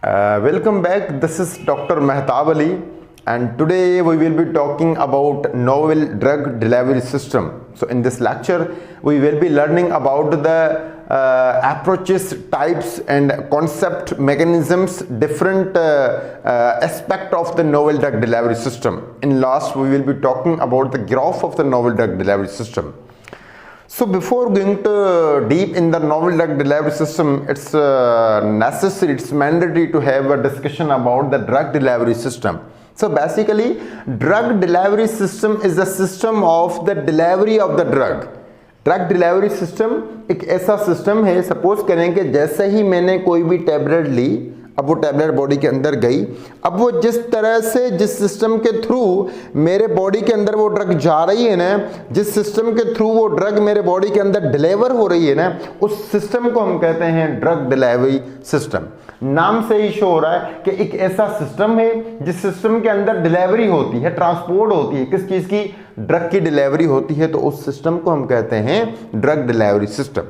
Welcome back. This is Dr. Mehtab Ali, and today we will be talking about novel drug delivery system. So in this lecture, we will be learning about the approaches, types, and concept mechanisms, different aspect of the novel drug delivery system. In last, we will be talking about the graph of the novel drug delivery system. So before going to deep in the novel drug delivery system, it's necessary, it's mandatory to have a discussion about the drug delivery system. So basically, drug delivery system is the system of the delivery of the drug. Drug delivery system एक ऐसा system है, suppose करें कि जैसे ही मैंने कोई भी tablet ली, अब वो टैबलेट बॉडी के अंदर गई, अब वो जिस तरह से जिस सिस्टम के थ्रू मेरे बॉडी के अंदर वो ड्रग जा रही है ना, जिस सिस्टम के थ्रू वो ड्रग मेरे बॉडी के अंदर डिलीवर हो रही है ना, उस सिस्टम को हम कहते हैं ड्रग डिलीवरी सिस्टम। नाम से ही शो हो रहा है कि एक ऐसा सिस्टम है जिस सिस्टम के अंदर डिलीवरी होती है, ट्रांसपोर्ट होती है, किस चीज की? ड्रग की डिलीवरी होती है, तो उस सिस्टम को हम कहते हैं ड्रग डिलीवरी सिस्टम।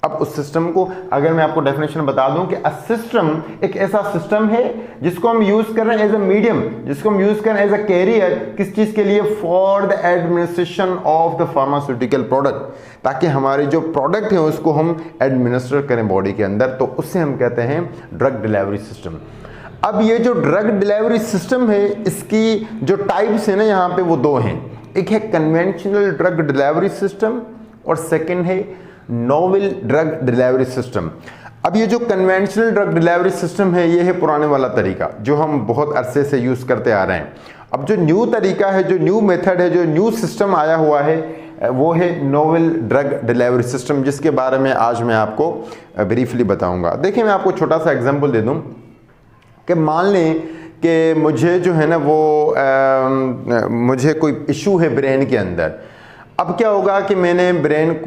अब उस सिस्टम को अगर मैं आपको डेफिनेशन बता दूं कि अ सिस्टम एक ऐसा सिस्टम है जिसको हम यूज कर रहे हैं एज अ मीडियम, जिसको हम यूज कर रहे हैं एज अ कैरियर, किस चीज के लिए? For the administration of the pharmaceutical product, ताकि हमारे जो प्रोडक्ट है उसको हम एडमिनिस्टर करें बॉडी के अंदर, तो उससे हम कहते हैं ड्रग डिलीवरी सिस्टम। अब ये जो ड्रग डिलीवरी सिस्टम है, इसकी जो टाइप्स है ना यहाँ पे, वो दो हैं। एक है कन्वेंशनल ड्रग डिलीवरी सिस्टम और सेकंड है नोवेल ड्रग डिलीवरी सिस्टम। अब ये जो कन्वेंशनल ड्रग डिलीवरी सिस्टम है, ये है पुराने वाला तरीका जो हम बहुत अरसे से यूज करते आ रहे हैं। अब जो न्यू तरीका है, जो न्यू मेथड है, जो न्यू सिस्टम आया हुआ है, वो है नोवेल ड्रग डिलीवरी सिस्टम, जिसके बारे में आज मैं आपको ब्रीफली बताऊंगा। देखिए, मैं आपको छोटा सा एग्जांपल दे दूं कि मान लें कि मुझे जो है ना वो मुझे कोई इशू है ब्रेन के अंदर। अब क्या होगा कि मैंने ब्रेन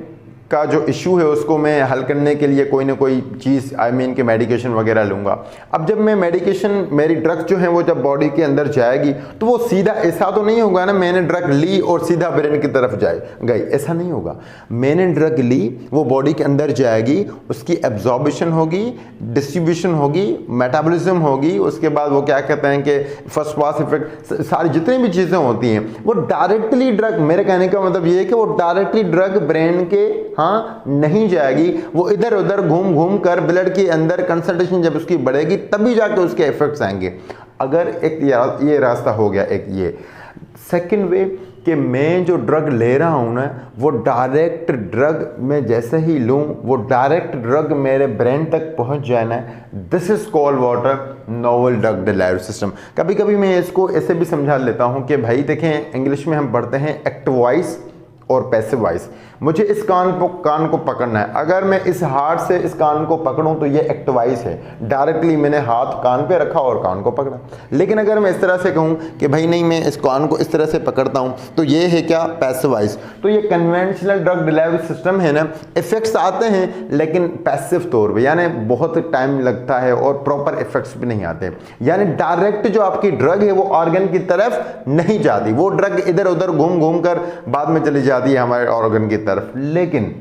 का जो इशू है उसको मैं हल करने के लिए कोई ना कोई चीज़ के मेडिकेशन वगैरह लूँगा। अब जब मैं मेडिकेशन, मेरी ड्रग जो है वो जब बॉडी के अंदर जाएगी, तो वो सीधा ऐसा तो नहीं होगा ना मैंने ड्रग ली और सीधा ब्रेन की तरफ गई, ऐसा नहीं होगा। मैंने ड्रग ली, वो बॉडी के अंदर जाएगी, उसकी एब्जॉर्बिशन होगी, डिस्ट्रीब्यूशन होगी, मेटाबॉलिज्म होगी, उसके बाद वो क्या कहते हैं कि फर्स्ट पास इफेक्ट, सारी जितनी भी चीज़ें होती हैं वो डायरेक्टली ड्रग, मेरे कहने का मतलब ये है कि वो डायरेक्टली ड्रग ब्रेन के नहीं जाएगी, वो इधर उधर घूम घूम कर ब्लड के अंदर कंसंट्रेशन जब उसकी बढ़ेगी तभी जाके उसके इफेक्ट्स आएंगे। अगर एक ये रास्ता हो गया, एक ये सेकंड वे कि मैं जो ड्रग ले रहा हूं ना, वो डायरेक्ट ड्रग मैं जैसे ही लूं, वो डायरेक्ट ड्रग मेरे ब्रेन तक पहुंच जाए ना, this is called what? Novel drug delivery system. कभी कभी मैं इसको ऐसे भी समझा लेता हूं कि भाई देखें, इंग्लिश में हम पढ़ते हैं एक्टिव वॉइस और पैसिव वॉइस। मुझे इस कान को पकड़ना है, अगर मैं इस हाथ से इस कान को पकड़ूं तो ये एक्टिव वॉइस है, डायरेक्टली मैंने हाथ कान पे रखा और कान को पकड़ा। लेकिन अगर मैं इस तरह से कहूं कि भाई नहीं, मैं इस कान को इस तरह से पकड़ता हूं, तो ये है क्या? Passive voice. तो ये कन्वेंशनल ड्रग डिलीवरी सिस्टम है ना, इफेक्ट्स आते हैं लेकिन पैसिव तौर पर, यानी बहुत टाइम लगता है और प्रॉपर इफेक्ट्स भी नहीं आते, यानी डायरेक्ट जो आपकी ड्रग है वो ऑर्गन की तरफ नहीं जाती, वो ड्रग इधर उधर घूम घूम कर बाद में चली जाती है हमारे ऑर्गन की तरफ। लेकिन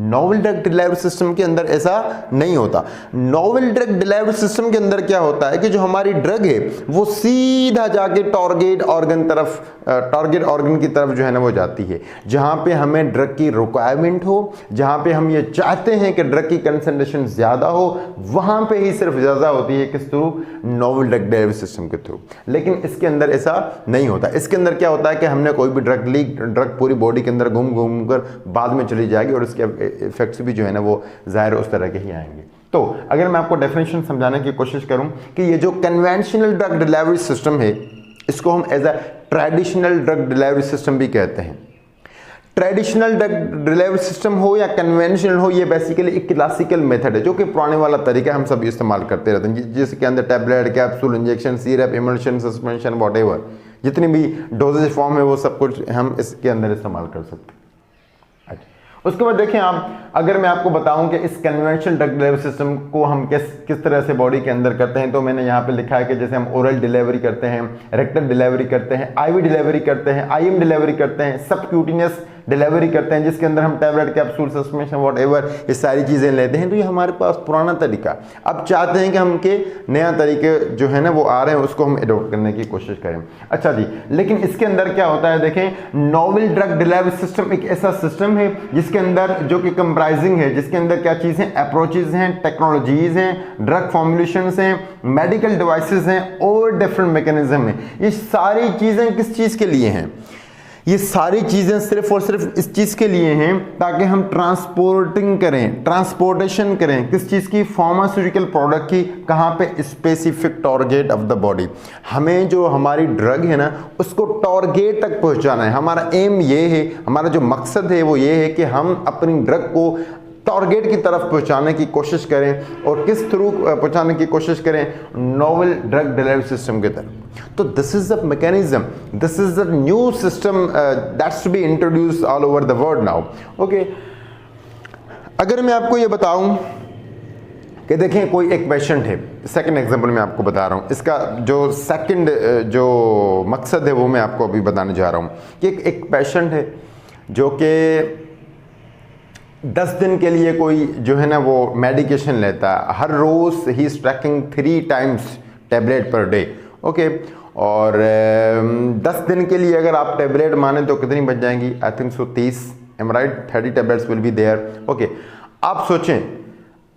नोवेल ड्रग डिलीवरी सिस्टम के अंदर ऐसा नहीं होता। नोवेल ड्रग डिलीवरी सिस्टम के अंदर क्या होता है कि जो हमारी ड्रग है वो सीधा जाके टारगेट ऑर्गन की तरफ जो है ना वो जाती है, जहां पे हमें ड्रग की रिक्वायरमेंट हो, जहां पे हम ये चाहते हैं कि ड्रग की कंसंट्रेशन ज्यादा हो, वहां पे ही सिर्फ ज्यादा होती है। किस through? Novel drug delivery system के थ्रू। लेकिन इसके अंदर ऐसा नहीं होता। इसके अंदर क्या होता है कि हमने कोई भी ड्रग ली, ड्रग पूरी बॉडी के अंदर घूम घूम कर बाद में चली जाएगी और इसके इफेक्ट्स भी जो है ना वो जाहिर उस तरह के ही आएंगे। तो अगर मैं आपको डेफिनेशन समझाने की कोशिश करूं कि ये जो कन्वेंशनल ड्रग डिलीवरी सिस्टम है, इसको हम as a traditional drug delivery system भी कहते हैं। ट्रेडिशनल ड्रग डिलीवरी सिस्टम हो या कन्वेंशनल हो, ये बेसिकली एक क्लासिकल मेथड है जो कि पुराने वाला तरीका हम सब इस्तेमाल करते रहते हैं, जिसके अंदर tablet, capsule, injection, syrup, emulsion, suspension, whatever जितनी भी डोजेज फॉर्म है वो सब कुछ हम इसके अंदर इस्तेमाल कर सकते हैं। उसके बाद देखें आप, अगर मैं आपको बताऊं कि इस कन्वेंशनल ड्रग डिलीवरी सिस्टम को हम किस तरह से बॉडी के अंदर करते हैं, तो मैंने यहाँ पे लिखा है कि जैसे हम ओरल डिलीवरी करते हैं, रेक्टल डिलीवरी करते हैं, आईवी डिलीवरी करते हैं, आईएम डिलीवरी करते हैं, सबक्यूटिनियस डिलीवरी करते हैं, जिसके अंदर हम टैबलेट, कैप्सूल, सस्पेंशन, व्हाटएवर ये सारी चीज़ें लेते हैं, तो ये हमारे पास पुराना तरीका। अब चाहते हैं कि हमके नया तरीके जो है ना वो आ रहे हैं, उसको हम एडोप्ट करने की कोशिश करें। अच्छा जी, लेकिन इसके अंदर क्या होता है, देखें, नोवेल ड्रग डिलीवरी सिस्टम एक ऐसा सिस्टम है जिसके अंदर जो कि कंप्राइजिंग है, जिसके अंदर क्या चीज़ है, अप्रोचेज हैं, टेक्नोलॉजीज हैं, ड्रग फॉर्मुलेशंस हैं, मेडिकल डिवाइसेस हैं और डिफरेंट मैकेनिज्म हैं। ये सारी चीज़ें किस चीज़ के लिए हैं? ये सारी चीज़ें सिर्फ और सिर्फ इस चीज़ के लिए हैं ताकि हम ट्रांसपोर्टेशन करें किस चीज़ की, फार्मास्यूटिकल प्रोडक्ट की, कहाँ पे, specific target of the body. हमें जो हमारी ड्रग है ना उसको टारगेट तक पहुँचाना है। हमारा एम ये है, हमारा जो मकसद है वो ये है कि हम अपनी ड्रग को टारगेट की तरफ पहुंचाने की कोशिश करें। और किस थ्रू पहुंचाने की कोशिश करें? नोवेल ड्रग डिलीवरी सिस्टम की तरफ। तो this is the mechanism, this is the new system that's to be introduced all over the world now. Okay, अगर मैं आपको ये बताऊं कि देखें कोई एक पेशेंट है, सेकंड एग्जांपल मैं आपको बता रहा हूं, इसका जो सेकंड जो मकसद है वो मैं आपको अभी बताने जा रहा हूं कि एक पेशेंट है जो कि 10 दिन के लिए कोई जो है ना वो मेडिकेशन लेता है। हर रोज़ ही is tracking 3 times tablet per day. Okay, और 10 दिन के लिए अगर आप टैबलेट माने तो कितनी बच जाएंगी? I think so 30, am right, 30 tablets will be there. Okay, आप सोचें,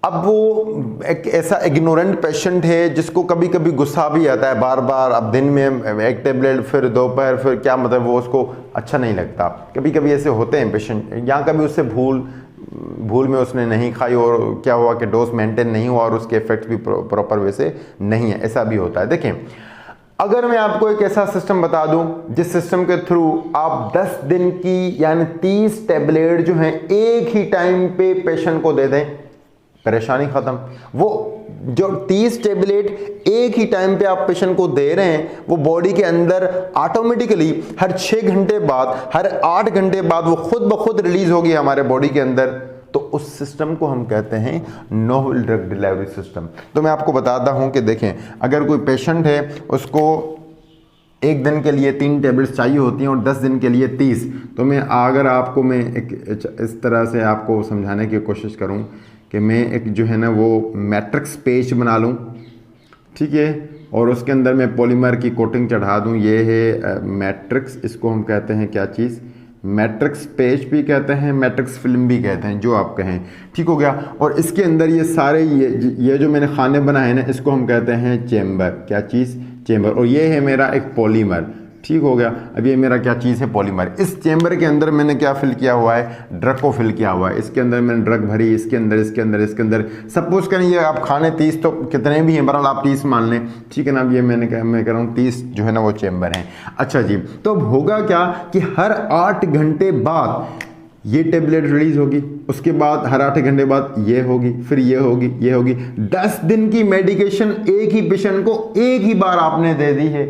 अब वो एक ऐसा इग्नोरेंट पेशेंट है जिसको कभी कभी गुस्सा भी आता है बार बार। अब दिन में एक टैबलेट, फिर दोपहर, फिर क्या मतलब वो उसको अच्छा नहीं लगता। कभी कभी ऐसे होते हैं पेशेंट, यहाँ कभी उससे भूल में उसने नहीं खाई और क्या हुआ कि डोज मेंटेन नहीं हुआ और उसके इफेक्ट्स भी प्रॉपर वे से नहीं है, ऐसा भी होता है। देखें, अगर मैं आपको एक ऐसा सिस्टम बता दूं जिस सिस्टम के थ्रू आप 10 दिन की यानी 30 टैबलेट जो हैं एक ही टाइम पे पेशेंट को दे दें, परेशानी खत्म। वो जो 30 टैबलेट एक ही टाइम पे आप पेशेंट को दे रहे हैं वो बॉडी के अंदर ऑटोमेटिकली हर 6 घंटे बाद, हर 8 घंटे बाद वो खुद ब खुद रिलीज होगी हमारे बॉडी के अंदर। तो उस सिस्टम को हम कहते हैं नोवेल ड्रग डिलीवरी सिस्टम। तो मैं आपको बताता हूं कि देखें, अगर कोई पेशेंट है उसको एक दिन के लिए 3 टैबलेट्स चाहिए होती हैं और 10 दिन के लिए 30, तो मैं अगर आपको मैं एक इस तरह से आपको समझाने की कोशिश करूं कि मैं एक जो है ना वो मैट्रिक्स पेज बना लूँ, ठीक है, और उसके अंदर मैं पॉलीमर की कोटिंग चढ़ा दूँ। ये है मैट्रिक्स, इसको हम कहते हैं क्या चीज़, मैट्रिक्स पेज भी कहते हैं, मैट्रिक्स फिल्म भी कहते हैं, जो आप कहें, ठीक हो गया। और इसके अंदर ये सारे ये जो मैंने खाने बनाए हैं ना, इसको हम कहते हैं चेम्बर। क्या चीज़? चेम्बर। और ये है मेरा एक पॉलीमर, ठीक हो गया। अब ये मेरा क्या चीज़ है? पॉलीमर। इस चेम्बर के अंदर मैंने क्या फिल किया हुआ है? ड्रग को फिल किया हुआ है। इसके अंदर मैंने ड्रग भरी, इसके अंदर, इसके अंदर, इसके अंदर। सपोज करें ये आप खाने 30 तो कितने भी हैं, बहरहाल आप 30 मान लें, ठीक है ना। अब ये मैं कह रहा हूँ 30 जो है ना वो चेम्बर हैं। अच्छा जी, तो अब होगा क्या कि हर 8 घंटे बाद ये टेबलेट रिलीज होगी, उसके बाद हर 8 घंटे बाद ये होगी, फिर ये होगी, ये होगी। 10 दिन की मेडिकेशन एक ही पेशेंट को एक ही बार आपने दे दी है।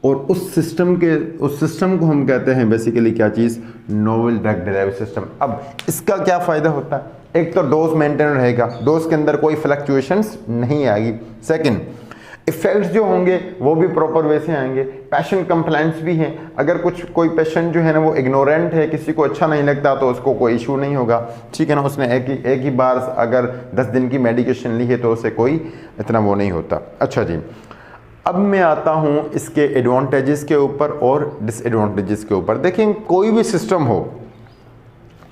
और उस सिस्टम को हम कहते हैं बेसिकली क्या चीज़? Novel drug delivery system. अब इसका क्या फ़ायदा होता है? एक तो डोज मेंटेन रहेगा, डोज के अंदर कोई फ्लक्चुएशंस नहीं आएगी। सेकंड, इफेक्ट्स जो होंगे वो भी प्रॉपर वे से आएंगे। पेशेंट कंप्लेंट्स भी हैं, अगर कोई पेशेंट जो है ना वो इग्नोरेंट है, किसी को अच्छा नहीं लगता, तो उसको कोई इशू नहीं होगा, ठीक है ना। उसने एक ही बार अगर 10 दिन की मेडिकेशन ली है तो उसे कोई इतना वो नहीं होता। अच्छा जी, अब मैं आता हूं इसके एडवांटेजेस के ऊपर और डिसएडवांटेजेस के ऊपर। देखें, कोई भी सिस्टम हो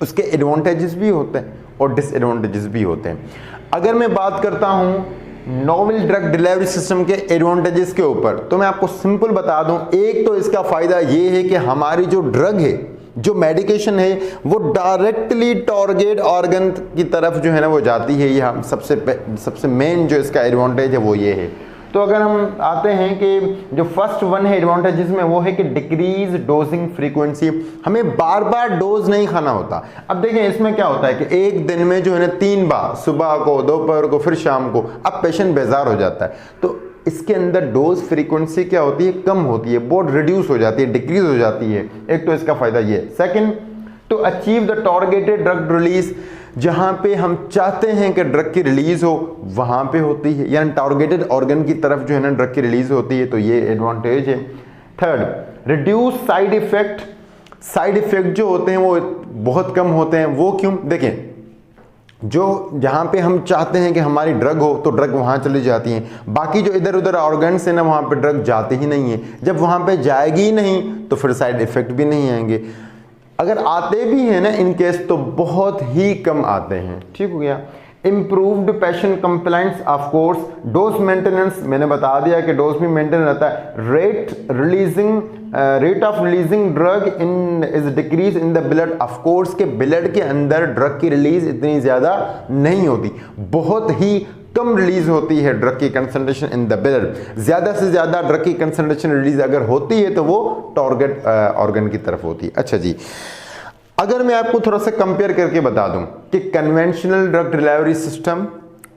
उसके एडवांटेजेस भी होते हैं और डिसएडवांटेजेस भी होते हैं। अगर मैं बात करता हूं नोवेल ड्रग डिलीवरी सिस्टम के एडवांटेजेस के ऊपर, तो मैं आपको सिंपल बता दूं, एक तो इसका फायदा ये है कि हमारी जो ड्रग है, जो मेडिकेशन है, वो डायरेक्टली टारगेट ऑर्गन की तरफ जो है ना वो जाती है। ये हम सबसे मेन जो इसका एडवांटेज है वो ये है। तो अगर हम आते हैं कि जो फर्स्ट वन है एडवांटेजेस में, वो है कि डिक्रीज डोजिंग फ्रीक्वेंसी। हमें बार बार डोज नहीं खाना होता। अब देखें इसमें क्या होता है कि एक दिन में जो है ना 3 बार, सुबह को, दोपहर को, फिर शाम को, अब पेशेंट बेजार हो जाता है। तो इसके अंदर डोज फ्रीक्वेंसी क्या होती है? कम होती है, बहुत रिड्यूस हो जाती है, डिक्रीज हो जाती है। एक तो इसका फायदा ये। Second, to achieve the targeted drug release, जहां पे हम चाहते हैं कि ड्रग की रिलीज हो वहां पे होती है, यानी टारगेटेड ऑर्गन की तरफ जो है ना ड्रग की रिलीज होती है, तो ये एडवांटेज है। Third, reduce side effect, side effect जो होते हैं वो बहुत कम होते हैं। वो क्यों? देखें, जो जहाँ पे हम चाहते हैं कि हमारी ड्रग हो तो ड्रग वहाँ चली जाती हैं, बाकी जो इधर उधर ऑर्गन्स हैं ना वहाँ पे ड्रग जाते ही नहीं है। जब वहाँ पे जाएगी ही नहीं तो फिर साइड इफेक्ट भी नहीं आएंगे। अगर आते भी हैं ना इन केस तो बहुत ही कम आते हैं। ठीक हो गया। Improved patient compliance, of course dose maintenance, मैंने बता दिया कि डोज भी मेंटेन रहता है। Rate of releasing drug in is decrease in the blood, of course के ब्लड के अंदर ड्रग की रिलीज इतनी ज्यादा नहीं होती, बहुत ही कम रिलीज होती है ड्रग की कंसंट्रेशन इन द ब्लड। ज्यादा से ज्यादा ड्रग की कंसंट्रेशन रिलीज अगर होती है तो वो टारगेट ऑर्गन की तरफ होती है। अच्छा जी, अगर मैं आपको थोड़ा सा कंपेयर करके बता दूं कि कन्वेंशनल ड्रग डिलीवरी सिस्टम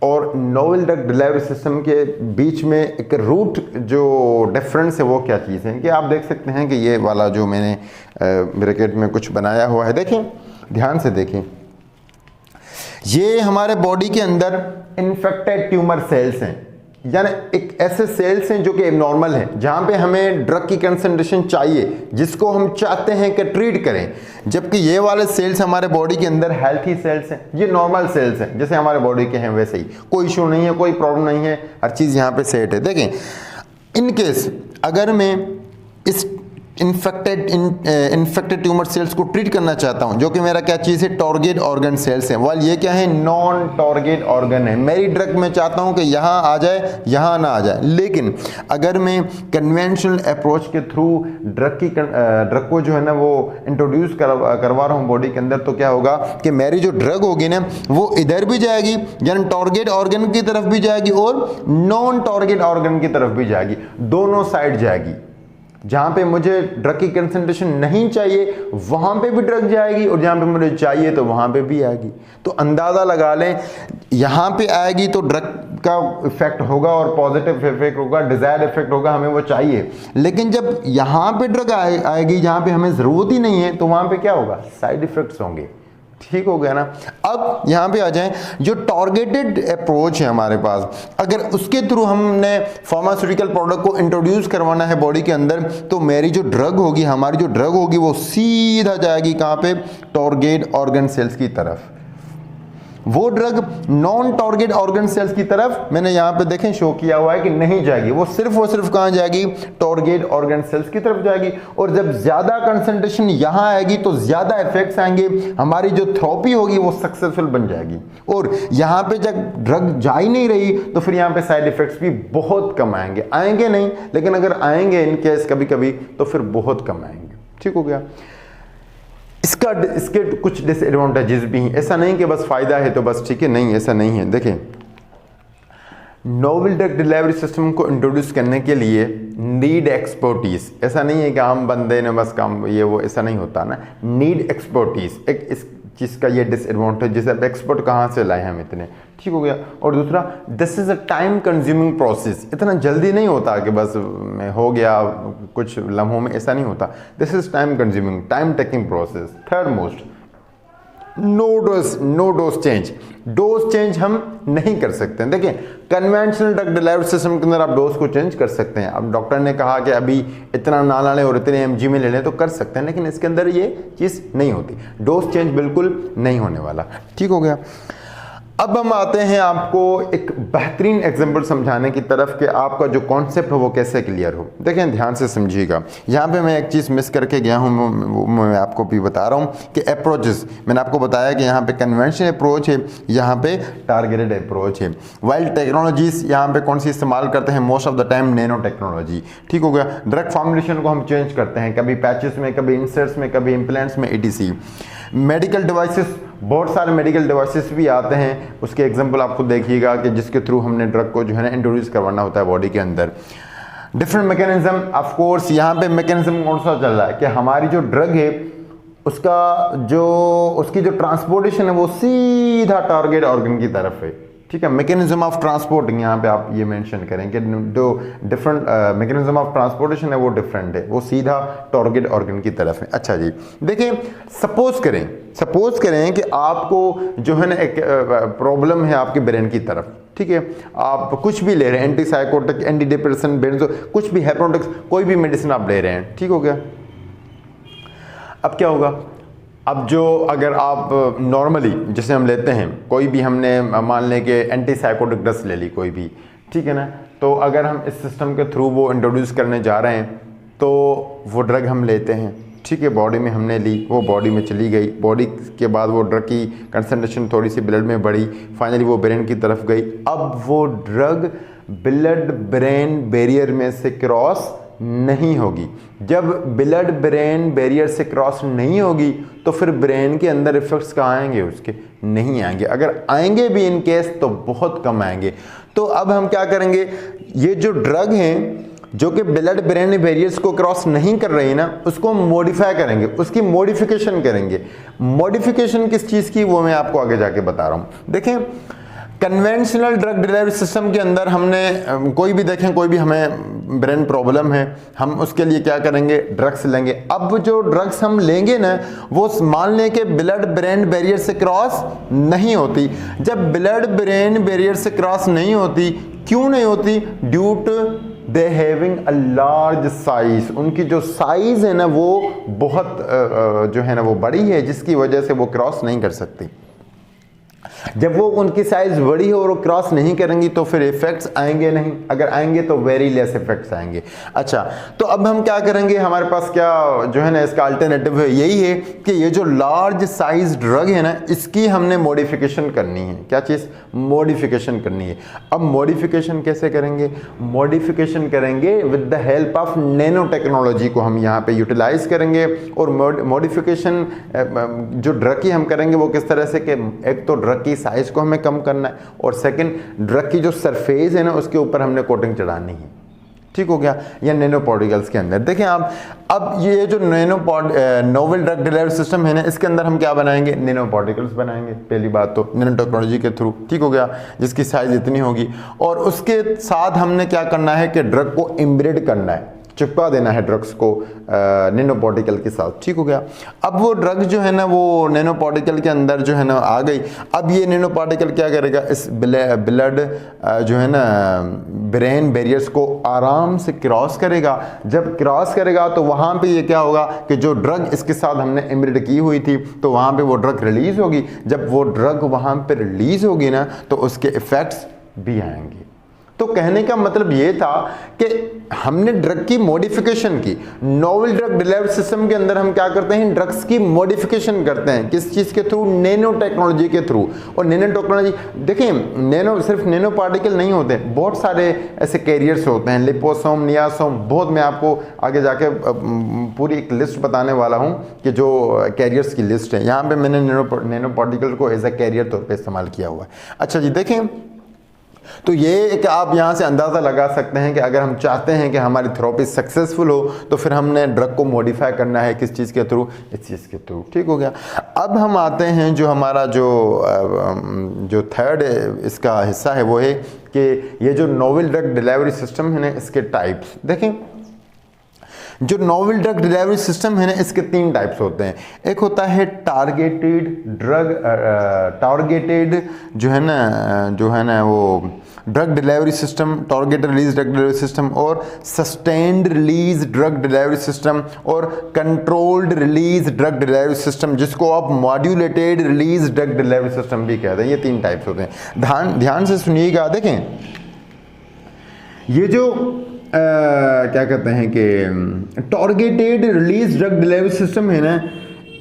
और नोवेल ड्रग डिलीवरी सिस्टम के बीच में एक रूट जो डिफरेंस है वो क्या चीज़ है, कि आप देख सकते हैं कि ये वाला जो मैंने ब्रैकेट में कुछ बनाया हुआ है, देखें ध्यान से देखें, ये हमारे बॉडी के अंदर इन्फेक्टेड ट्यूमर सेल्स हैं, यानी एक ऐसे सेल्स हैं जो कि एबनॉर्मल हैं, जहां पे हमें ड्रग की कंसंट्रेशन चाहिए, जिसको हम चाहते हैं कि ट्रीट करें। जबकि ये वाले सेल्स हमारे बॉडी के अंदर हेल्थी सेल्स हैं, ये नॉर्मल सेल्स हैं, जैसे हमारे बॉडी के हैं वैसे ही, कोई इशू नहीं है, कोई प्रॉब्लम नहीं है, हर चीज़ यहाँ पे सेट है। देखें, इन केस अगर मैं इस इन्फेक्टेड ट्यूमर सेल्स को ट्रीट करना चाहता हूं, जो कि मेरा क्या चीज़ है, टारगेट ऑर्गन सेल्स हैं, वाल ये क्या है, नॉन टारगेट ऑर्गन है। मेरी ड्रग में चाहता हूं कि यहाँ आ जाए, यहाँ ना आ जाए। लेकिन अगर मैं कन्वेंशनल अप्रोच के थ्रू ड्रग को जो है ना वो इंट्रोड्यूस करवा रहा हूँ बॉडी के अंदर, तो क्या होगा कि मेरी जो ड्रग होगी ना वो इधर भी जाएगी, यानी टारगेट ऑर्गन की तरफ भी जाएगी और नॉन टारगेट ऑर्गन की तरफ भी जाएगी, दोनों साइड जाएगी। जहां पे मुझे ड्रग की कंसंट्रेशन नहीं चाहिए वहां पे भी ड्रग जाएगी, और जहां पे मुझे चाहिए तो वहां पे भी आएगी। तो अंदाजा लगा लें, यहां पे आएगी तो ड्रग का इफेक्ट होगा और पॉजिटिव इफेक्ट होगा, डिजायर्ड इफेक्ट होगा, हमें वो चाहिए। लेकिन जब यहां पे ड्रग आएगी जहां पे हमें जरूरत ही नहीं है, तो वहां पे क्या होगा, साइड इफेक्ट्स होंगे। ठीक हो गया ना। अब यहां पे आ जाएं, जो टारगेटेड अप्रोच है हमारे पास, अगर उसके थ्रू हमने फार्मास्यूटिकल प्रोडक्ट को इंट्रोड्यूस करवाना है बॉडी के अंदर, तो मेरी जो ड्रग होगी, हमारी जो ड्रग होगी वो सीधा जाएगी कहां पे, टारगेट ऑर्गन सेल्स की तरफ। वो drug non target organ cells की तरफ मैंने यहां पे देखें शो किया हुआ है कि नहीं जाएगी, वो सिर्फ और सिर्फ कहां जाएगी, टारगेट ऑर्गन सेल्स की तरफ जाएगी। और जब ज्यादा कंसंट्रेशन यहां आएगी तो ज्यादा इफेक्ट्स आएंगे, हमारी जो थेरेपी होगी वो सक्सेसफुल बन जाएगी। और यहां पे जब ड्रग जा ही नहीं रही तो फिर यहां पे साइड इफेक्ट्स भी बहुत कम आएंगे नहीं, लेकिन अगर आएंगे इन केस कभी कभी तो फिर बहुत कम आएंगे। ठीक हो गया। इसके कुछ डिसएडवांटेजेस भी हैं, ऐसा नहीं कि बस फायदा है तो बस ठीक है, नहीं ऐसा नहीं है। देखें, नोवेल ड्रग डिलीवरी सिस्टम को इंट्रोड्यूस करने के लिए नीड एक्सपर्टीज, ऐसा नहीं है कि आम बंदे ने बस काम ये वो, ऐसा नहीं होता ना, नीड एक्सपर्टीज एक इस चीज़ का ये डिसएडवांटेज, जैसे अब एक्सपर्ट कहाँ से लाए हम इतने। ठीक हो गया। और दूसरा, this is a time consuming process, इतना जल्दी नहीं होता कि बस में हो गया कुछ लम्हों में, ऐसा नहीं होता। This is time consuming, time taking process. Third most, no dose change, dose change हम नहीं कर सकते हैं। देखिए, कन्वेंशनल ड्रग डिलीवरी सिस्टम के अंदर आप डोज को चेंज कर सकते हैं। अब डॉक्टर ने कहा कि अभी इतना ना लें और इतने mg में ले लें तो कर सकते हैं, लेकिन इसके अंदर ये चीज़ नहीं होती, डोज चेंज बिल्कुल नहीं होने वाला। ठीक हो गया। अब हम आते हैं आपको एक बेहतरीन एग्जांपल समझाने की तरफ कि आपका जो कॉन्सेप्ट हो वो कैसे क्लियर हो। देखें, ध्यान से समझिएगा, यहाँ पे मैं एक चीज़ मिस करके गया हूँ, वो मैं आपको भी बता रहा हूँ कि अप्रोचेस, मैंने आपको बताया कि यहाँ पे कन्वेंशनल अप्रोच है, यहाँ पे टारगेटेड अप्रोच है। वाइल टेक्नोलॉजीज यहाँ पे कौन सी इस्तेमाल करते हैं, most of the time nano technology. ठीक हो गया। ड्रग फॉर्मुलेशन को हम चेंज करते हैं, कभी पैचेस में, कभी इंसर्ट्स में, कभी इम्प्लांट्स में, etc। मेडिकल डिवाइसेस, बहुत सारे मेडिकल डिवाइसेस भी आते हैं, उसके एग्जांपल आपको देखिएगा कि जिसके थ्रू हमने ड्रग को जो है ना इंट्रोड्यूस करवाना होता है बॉडी के अंदर। डिफरेंट मैकेनिज्म, ऑफ कोर्स यहाँ पे मैकेनिज्म कौन सा चल रहा है कि हमारी जो ड्रग है उसकी जो ट्रांसपोर्टेशन है वो सीधा टारगेट ऑर्गन की तरफ है। ठीक है। मैकेनिज्म ऑफ ट्रांसपोर्टिंग यहाँ पे आप ये मेंशन करें कि जो डिफरेंट मैकेनिज्म ऑफ ट्रांसपोर्टेशन है वो डिफरेंट है, वो सीधा टारगेट ऑर्गन की तरफ है। अच्छा जी, देखिए, सपोज करें कि आपको जो है ना एक प्रॉब्लम है आपके ब्रेन की तरफ। ठीक है, आप कुछ भी ले रहे हैं, एंटीसाइकोटिक, एंटी डिप्रेशन, बेंजो, कुछ भी, हेप्नोटिक्स, कोई भी मेडिसिन आप ले रहे हैं। ठीक हो गया। अब क्या होगा, अब जो अगर आप नॉर्मली जैसे हम लेते हैं कोई भी, हमने मान लें कि एंटीसाइकोटिक ड्रग्स ले ली कोई भी, ठीक है ना, तो अगर हम इस सिस्टम के थ्रू वो इंट्रोड्यूस करने जा रहे हैं तो वो ड्रग हम लेते हैं, ठीक है, बॉडी में हमने ली, वो बॉडी में चली गई, बॉडी के बाद वो ड्रग की कंसंट्रेशन थोड़ी सी ब्लड में बढ़ी, फाइनली वो ब्रेन की तरफ गई। अब वो ड्रग ब्लड ब्रेन बैरियर में से क्रॉस नहीं होगी। जब ब्लड ब्रेन बैरियर से क्रॉस नहीं होगी तो फिर ब्रेन के अंदर इफेक्ट्स कहाँ आएंगे, उसके नहीं आएंगे, अगर आएंगे भी इन केस तो बहुत कम आएंगे। तो अब हम क्या करेंगे, ये जो ड्रग हैं जो कि ब्लड ब्रेन बैरियर्स को क्रॉस नहीं कर रही ना, उसको हम मॉडिफाई करेंगे, उसकी मॉडिफिकेशन करेंगे। मॉडिफिकेशन किस चीज़ की, वो मैं आपको आगे जाके बता रहा हूँ। देखें, कन्वेंशनल ड्रग डिलीवरी सिस्टम के अंदर हमने कोई भी देखें, कोई भी हमें ब्रेन प्रॉब्लम है, हम उसके लिए क्या करेंगे, ड्रग्स लेंगे। अब जो ड्रग्स हम लेंगे ना, वो मान लें कि ब्लड ब्रेन बैरियर से क्रॉस नहीं होती। जब ब्लड ब्रेन बैरियर से क्रॉस नहीं होती, क्यों नहीं होती, due to they having a large size, उनकी जो साइज है ना वो बहुत जो है ना वो बड़ी है, जिसकी वजह से वो क्रॉस नहीं कर सकती। जब वो उनकी साइज बड़ी हो और वो क्रॉस नहीं करेंगी तो फिर इफेक्ट्स आएंगे नहीं, अगर आएंगे तो वेरी लेस इफेक्ट्स आएंगे। अच्छा, तो अब हम क्या करेंगे, हमारे पास क्या जो है ना इसका अल्टरनेटिव है, यही है कि ये जो लार्ज साइज ड्रग है ना, इसकी हमने मॉडिफिकेशन करनी है। क्या चीज़, मॉडिफिकेशन करनी है। अब मॉडिफिकेशन कैसे करेंगे, मॉडिफिकेशन करेंगे with the help of nano technology को हम यहाँ पे यूटिलाइज करेंगे। और मॉडिफिकेशन जो ड्रग की हम करेंगे वो किस तरह से, कि एक तो ड्रग की साइज को हमें कम करना है, और सेकंड ड्रग की जो सरफेस है ना उसके ऊपर हमने कोटिंग चढ़ानी है। ठीक हो गया, या नैनो पार्टिकल्स के अंदर। देखें आप, अब ये जो नोवेल ड्रग डिलीवरी सिस्टम है ना, इसके अंदर हम क्या बनाएंगे, नैनो पार्टिकल्स बनाएंगे। पहली बात तो नैनो टेक्नोलॉजी के थ्रू, ठीक हो गया, जिसकी साइज इतनी होगी, और उसके साथ हमने क्या करना है कि ड्रग को इम्ब्रेड करना है, चिपका देना है ड्रग्स को नैनो पार्टिकल के साथ। ठीक हो गया। अब वो ड्रग जो है ना वो नैनो पार्टिकल के अंदर जो है ना आ गई। अब ये नैनो पार्टिकल क्या करेगा, इस ब्लड जो है ना ब्रेन बैरियर्स को आराम से क्रॉस करेगा। जब क्रॉस करेगा तो वहाँ पे ये क्या होगा कि जो ड्रग इसके साथ हमने इम्ब्रेड की हुई थी तो वहाँ पे वो ड्रग रिलीज होगी। जब वो ड्रग वहाँ पे रिलीज होगी ना तो उसके इफेक्ट्स भी आएंगे। तो कहने का मतलब ये था कि हमने ड्रग की मॉडिफिकेशन की। नोवेल ड्रग डिलीवरी सिस्टम के अंदर हम क्या करते हैं, ड्रग्स की मॉडिफिकेशन करते हैं। किस चीज़ के थ्रू, नैनो टेक्नोलॉजी के थ्रू। और नैनो टेक्नोलॉजी देखिए, सिर्फ नैनो पार्टिकल नहीं होते, बहुत सारे ऐसे कैरियर्स होते हैं, लिपोसोम, नियासोम, बहुत। मैं आपको आगे जाके पूरी एक लिस्ट बताने वाला हूँ कि जो कैरियर्स की लिस्ट है। यहाँ पर मैंने नैनो पार्टिकल को एज ए कैरियर तौर पर इस्तेमाल किया हुआ है। अच्छा जी, देखें, तो ये एक आप यहाँ से अंदाज़ा लगा सकते हैं कि अगर हम चाहते हैं कि हमारी थेरेपी सक्सेसफुल हो तो फिर हमने ड्रग को मॉडिफाई करना है। किस चीज़ के थ्रू, इस चीज़ के थ्रू। ठीक हो गया। अब हम आते हैं जो हमारा जो थर्ड इसका हिस्सा है वो है कि ये जो नोवेल ड्रग डिलीवरी सिस्टम है ना, इसके टाइप्स देखें। जो नोवेल ड्रग डिलीवरी सिस्टम है ना, इसके 3 टाइप्स होते हैं। एक होता है टारगेटेड जो है ना वो drug delivery system, targeted release drug delivery system, और sustained release drug delivery system, और controlled release drug delivery system, जिसको आप modulated release drug delivery system भी कहते हैं। ये 3 टाइप्स होते हैं। ध्यान से सुनिएगा। देखें, ये जो क्या कहते हैं कि targeted release drug delivery system है ना,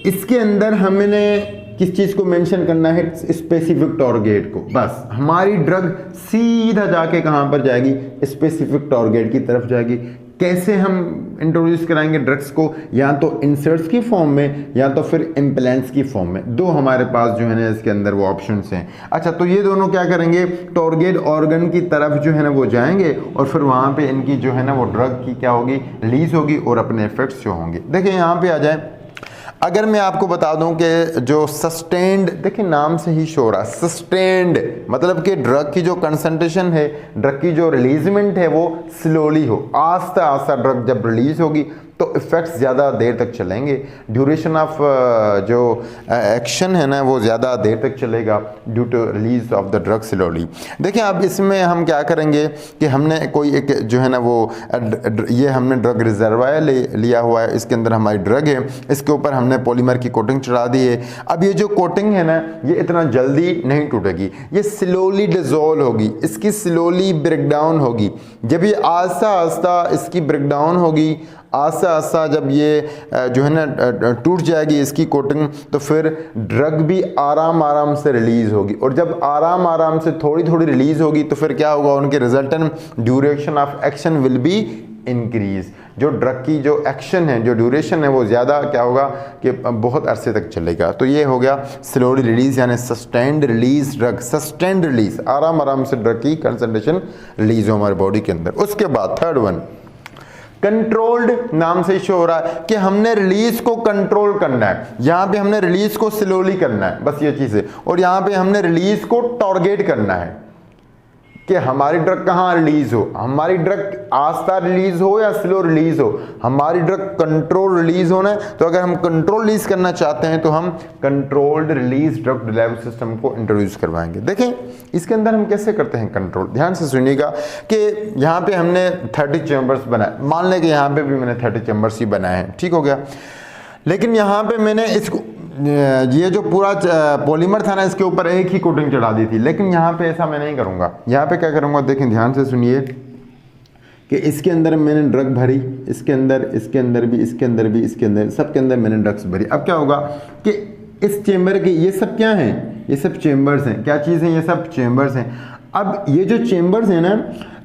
इसके अंदर हमने किस चीज़ को मेंशन करना है, स्पेसिफिक टारगेट को। बस हमारी ड्रग सीधा जाके कहाँ पर जाएगी, स्पेसिफिक टारगेट की तरफ जाएगी। कैसे हम इंट्रोड्यूस कराएंगे ड्रग्स को, या तो इंसर्ट्स की फॉर्म में या तो फिर इम्प्लांट्स की फॉर्म में। 2 हमारे पास जो है ना इसके अंदर वो ऑप्शंस हैं। अच्छा, तो ये दोनों क्या करेंगे, टारगेट ऑर्गन की तरफ जो है ना वो जाएंगे और फिर वहाँ पे इनकी जो है ना वो ड्रग की क्या होगी, रिलीज होगी और अपने इफेक्ट्स जो होंगे। देखिए यहाँ पे आ जाए, अगर मैं आपको बता दूं कि जो सस्टेन्ड, देखिए नाम से ही शो रहा, सस्टेन्ड मतलब कि ड्रग की जो कंसंट्रेशन है, ड्रग की जो रिलीजमेंट है वो स्लोली हो, आस्ता आस्ता ड्रग जब रिलीज होगी तो इफ़ेक्ट्स ज़्यादा देर तक चलेंगे, ड्यूरेशन ऑफ जो एक्शन है ना वो ज़्यादा देर तक चलेगा due to release of the drug slowly. देखिए अब इसमें हम क्या करेंगे कि हमने कोई एक जो है ना वो ये हमने ड्रग रिजर्वायर लिया हुआ है, इसके अंदर हमारी ड्रग है, इसके ऊपर हमने पॉलीमर की कोटिंग चढ़ा दी है। अब ये जो कोटिंग है ना ये इतना जल्दी नहीं टूटेगी, ये स्लोली डिज़ोल्व होगी, इसकी स्लोली ब्रेकडाउन होगी। जब ये आस्ता आस्ता इसकी ब्रेकडाउन होगी, आस्ता आस्ता जब ये जो है ना टूट जाएगी इसकी कोटिंग, तो फिर ड्रग भी आराम आराम से रिलीज़ होगी। और जब आराम आराम से थोड़ी थोड़ी रिलीज़ होगी तो फिर क्या होगा, उनके resultant duration of action will be increase. जो ड्रग की जो एक्शन है, जो ड्यूरेशन है वो ज़्यादा क्या होगा कि बहुत अरसे तक चलेगा। तो ये हो गया स्लोली रिलीज यानी sustained release drug, sustained release, आराम आराम से ड्रग की कंसंट्रेशन रिलीज हो हमारे बॉडी के अंदर। उसके बाद थर्ड वन कंट्रोल्ड नाम से शो हो रहा है कि हमने रिलीज को कंट्रोल करना है, यहाँ पे हमने रिलीज को स्लोली करना है, बस ये चीज़ है। और यहाँ पे हमने रिलीज को टारगेट करना है कि हमारी ड्रग कहाँ रिलीज हो, हमारी ड्रग आस्ता रिलीज हो या स्लो रिलीज हो, हमारी ड्रग कंट्रोल रिलीज होना है। तो अगर हम कंट्रोल रिलीज करना चाहते हैं तो हम controlled release drug delivery system को इंट्रोड्यूस करवाएंगे। देखें इसके अंदर हम कैसे करते हैं कंट्रोल, ध्यान से सुनिएगा कि यहाँ पे हमने 30 चैम्बर्स बनाए, मान लें कि यहाँ पे भी मैंने 30 चैम्बर्स ही बनाए हैं, ठीक हो गया। लेकिन यहाँ पे मैंने इसको ये जो पूरा पॉलीमर था ना इसके ऊपर एक ही कोटिंग चढ़ा दी थी, लेकिन यहाँ पे ऐसा मैं नहीं करूँगा। यहाँ पे क्या करूँगा, देखें ध्यान से सुनिए कि इसके अंदर मैंने ड्रग भरी, इसके अंदर भी, इसके अंदर भी, इसके अंदर, सबके अंदर मैंने ड्रग्स भरी। अब क्या होगा कि इस चेम्बर के ये सब क्या हैं, ये सब चेम्बर्स हैं। क्या चीज़ है, ये सब चेम्बर्स हैं। अब ये जो चेम्बर्स हैं ना,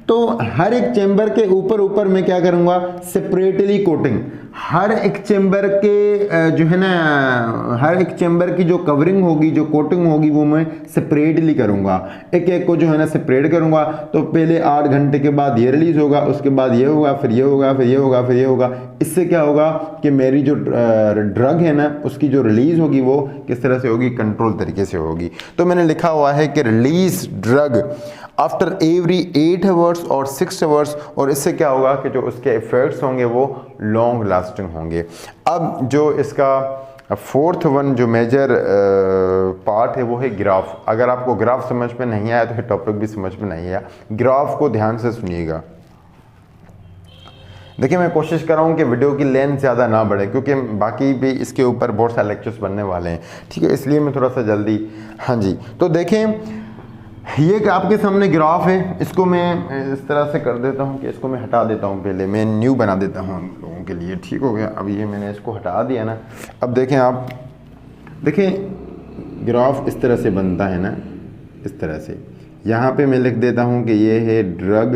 तो हर एक चेम्बर के ऊपर मैं क्या करूँगा, सेपरेटली कोटिंग, हर एक चेम्बर के जो है ना, हर एक चेम्बर की जो कवरिंग होगी, जो कोटिंग होगी, वो मैं सेपरेटली करूँगा, एक एक को जो है ना सेपरेट करूँगा। तो पहले 8 घंटे के बाद ये रिलीज़ होगा, उसके बाद ये होगा, फिर ये होगा, फिर ये होगा, फिर ये होगा। इससे क्या होगा कि मेरी जो ड्रग है ना उसकी जो रिलीज़ होगी वो किस तरह से होगी, कंट्रोल तरीके से होगी। तो मैंने लिखा हुआ है कि release drug after every 8 hours और 6 आवर्स, और इससे क्या होगा कि जो उसके इफ़ेक्ट्स होंगे वो लॉन्ग लास्टिंग होंगे। अब जो इसका फोर्थ वन जो मेजर पार्ट है वो है ग्राफ। अगर आपको ग्राफ समझ में नहीं आया तो ये टॉपिक भी समझ में नहीं आया। ग्राफ को ध्यान से सुनिएगा। देखिए मैं कोशिश कर रहा हूँ कि वीडियो की लेंथ ज़्यादा ना बढ़े, क्योंकि बाकी भी इसके ऊपर बहुत सारे लेक्चर्स बनने वाले हैं, ठीक है, इसलिए मैं थोड़ा सा जल्दी। हाँ जी, तो देखें ये आपके सामने ग्राफ है, इसको मैं इस तरह से कर देता हूँ कि इसको मैं हटा देता हूँ, पहले मैं न्यू बना देता हूँ हम लोगों के लिए, ठीक हो गया। अब ये मैंने इसको हटा दिया ना। अब देखें आप, देखें ग्राफ इस तरह से बनता है ना, इस तरह से। यहाँ पे मैं लिख देता हूँ कि ये है drug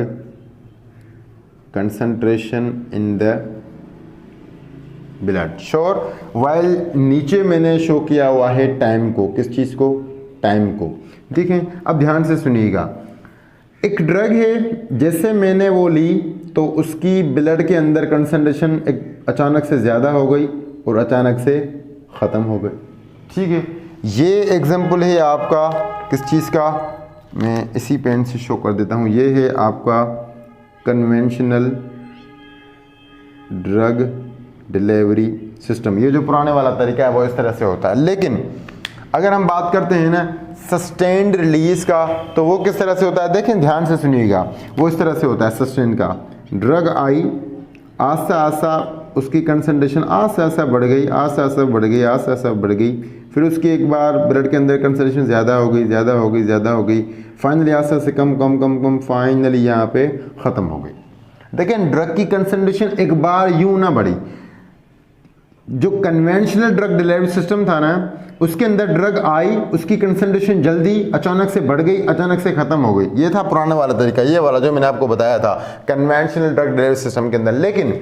concentration in the blood sure, while नीचे मैंने शो किया हुआ है टाइम को, किस चीज़ को, टाइम को। ठीक है, अब ध्यान से सुनिएगा। एक ड्रग है, जैसे मैंने वो ली तो उसकी ब्लड के अंदर कंसंट्रेशन एक अचानक से ज़्यादा हो गई और अचानक से ख़त्म हो गई, ठीक है। ये एग्जांपल है आपका किस चीज़ का, मैं इसी पेन से शो कर देता हूँ। ये है आपका कन्वेंशनल ड्रग डिलीवरी सिस्टम। ये जो पुराने वाला तरीका है वो इस तरह से होता है। लेकिन अगर हम बात करते हैं ना सस्टेन्ड रिलीज का, तो वो किस तरह से होता है, देखें ध्यान से सुनिएगा। वो इस तरह से होता है सस्टेन का, ड्रग आई, आस्ता आस्ता उसकी कंसंट्रेशन आस्ता आस्ता बढ़ गई, आस्ता आस्ता बढ़ गई, आस्ता आस्ता बढ़ गई, फिर उसकी एक बार ब्लड के अंदर कंसंट्रेशन ज़्यादा हो गई, ज़्यादा हो गई, ज़्यादा हो गई, फाइनली आस्ता से कम कम कम कम, फाइनली यहाँ पे ख़त्म हो गई। देखें ड्रग की कंसंट्रेशन एक बार यूँ ना बढ़ी। जो कन्वेंशनल ड्रग डिलीवरी सिस्टम था ना, उसके अंदर ड्रग आई, उसकी कंसंट्रेशन जल्दी अचानक से बढ़ गई, अचानक से ख़त्म हो गई। ये था पुराने वाला तरीका, ये वाला जो मैंने आपको बताया था कन्वेंशनल ड्रग डिलीवरी सिस्टम के अंदर। लेकिन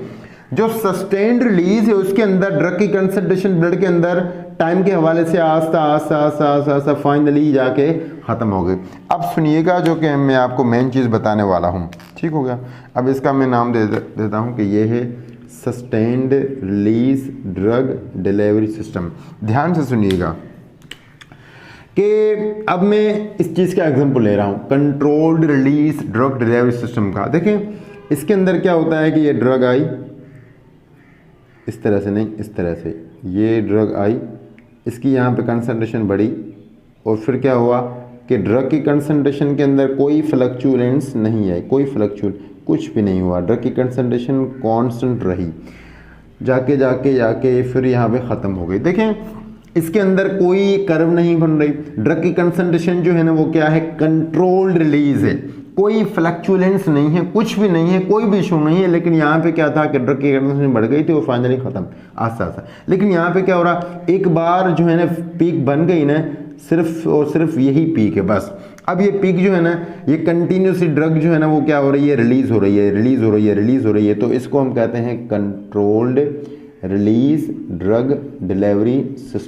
जो सस्टेन्ड रिलीज है उसके अंदर ड्रग की कंसंट्रेशन ब्लड के अंदर टाइम के हवाले से आस्ता आस्ता आस्ता आस्ता आस्ता फाइनली जाके ख़त्म हो गई। अब सुनिएगा जो कि मैं आपको मेन चीज़ बताने वाला हूँ, ठीक हो गया। अब इसका मैं नाम दे देता हूँ कि ये है sustained release drug delivery system. ध्यान से सुनिएगा कि अब मैं इस चीज़ का एग्जांपल ले रहा हूँ, controlled release drug delivery system का। देखें इसके अंदर क्या होता है कि ये ड्रग आई, इस तरह से नहीं, इस तरह से ये ड्रग आई, इसकी यहाँ पे कंसंट्रेशन बढ़ी और फिर क्या हुआ कि ड्रग की कंसंट्रेशन के अंदर कोई फ्लक्चुएंस नहीं है, कोई फ्लक्चुएट कुछ भी नहीं हुआ, ड्रग की कंसंट्रेशन कांस्टेंट रही, जाके जाके जाके फिर यहाँ पे ख़त्म हो गई। देखें इसके अंदर कोई कर्व नहीं बन रही, ड्रग की कंसंट्रेशन जो है ना वो क्या है, कंट्रोल्ड रिलीज है, कोई फ्लक्चुएंस नहीं है, कुछ भी नहीं है, कोई भी इशू नहीं है। लेकिन यहाँ पे क्या था कि ड्रग की कंसंट्रेशन बढ़ गई थी और फाइनली खत्म आस्ता आस्ता। लेकिन यहाँ पे क्या हो रहा, एक बार जो है ना पीक बन गई ना, सिर्फ और सिर्फ यही पीक है बस। अब ये पीक जो है ना, ये कंटिन्यूसली ड्रग जो है ना वो क्या हो रही है, रिलीज हो रही है, रिलीज हो रही है, रिलीज हो रही है। तो इसको हम कहते हैं controlled release drug delivery system.